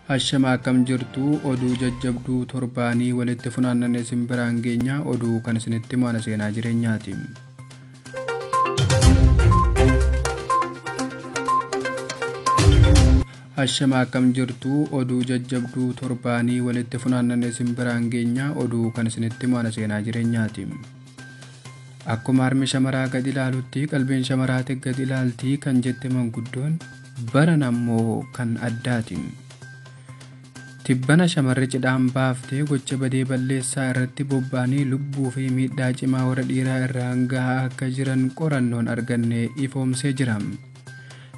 Hashama akkam jirtu oduu jajjabduu torbaanii walitti funaannanii simbiraan geenya oduu kan isinitti maana seenaa jireenyaati. Hashama akkam jirtu oduu jajjabduu torbaanii walitti funaannanii simbiraan geenya oduu kan isinitti maana seenaa jireenyaati. Akkuma harmi shamaraa gad ilaalutti qalbiin shamaraa gad ilaaltii kan jette manguddoon baran ammoo kan addaati. Tibbana shamarri cidhaan baaftee gocha badee balleessaa irratti bobba'anii lubbuu fi miidhaa cimaa warra dhiiraa irraan gahaa akka jiran qorannoon arganne ifoomsee jira.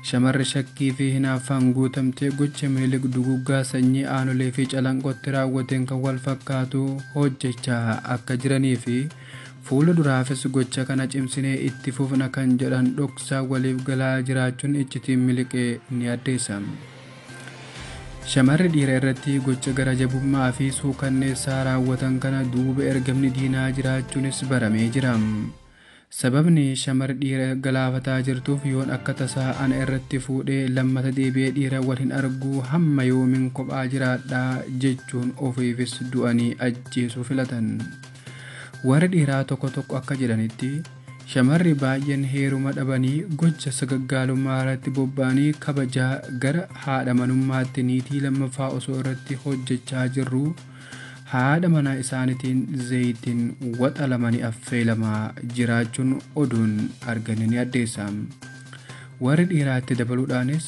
Shamarri shakkii fi hinaaffaan guutamtee gocha miilig duguggaa sanyii aanolee fi calanqootti raawwateen kan wal fakkaatu hojjechaa akka jiranii fi fuula duraafis gocha kana cimsinee itti fufna kan jedhan dhoksaa waliif galaa jiraachuun iccitiin miliqee ni addeessa. Shamarri dhiira irratti gocha gara jabummaa fi suukanneessaa raawwatan kana duuba ergamni diinaa jiraachuunis baramee jira. Sababni shamarri dhiira galaafataa jirtuuf yoon akka tasaa ana irratti fuudhee lammata deebi'ee dhiira wal hin argu hamma yoomin kophaa jiraadhaa jechuun ofiifis du'anii ajjeesuu filatan. Warri dhiiraa tokko akka jedhanitti shamarri baay'een heeruma dhabanii gocha sagaggaalummaa irratti bobba'anii kabajaa gara haadha manummaatti niitii lammaffaa osoo irratti hojjechaa jirru haadha manaa isaaniitiin zayitiin waxalamanii affeelamaa jiraachuun oduun arganii ni addeessa. Warri dhiiraatti dabaluudhaanis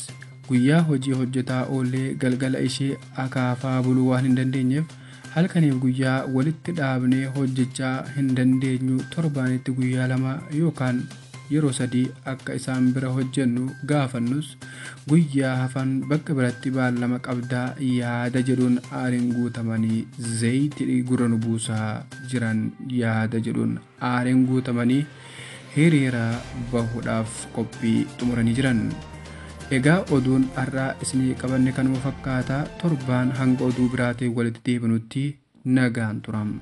guyyaa hojii hojjetaa oollee galgala ishee akaafaa buluu waan hin dandeenyeef halkaniif guyyaa walitti dhaabnee hojjechaa hin dandeenyu torbaanitti guyyaa 2 yookaan yeroo 3 akka isaan bira hojjennu gaafannus guyyaa hafan bakka biratti baallama qabdaa yaada jedhuun aariin guutamanii zayitii gurra nu buusaa jiran yaada jedhuun aariin guutamanii hiriira bahuudhaaf qophii xumuranii jiran. Egaa oduun har'aa isinii qabanne kanuma fakkaata torbaan hanga oduu biraatiin walitti deebinutti nagaan turam.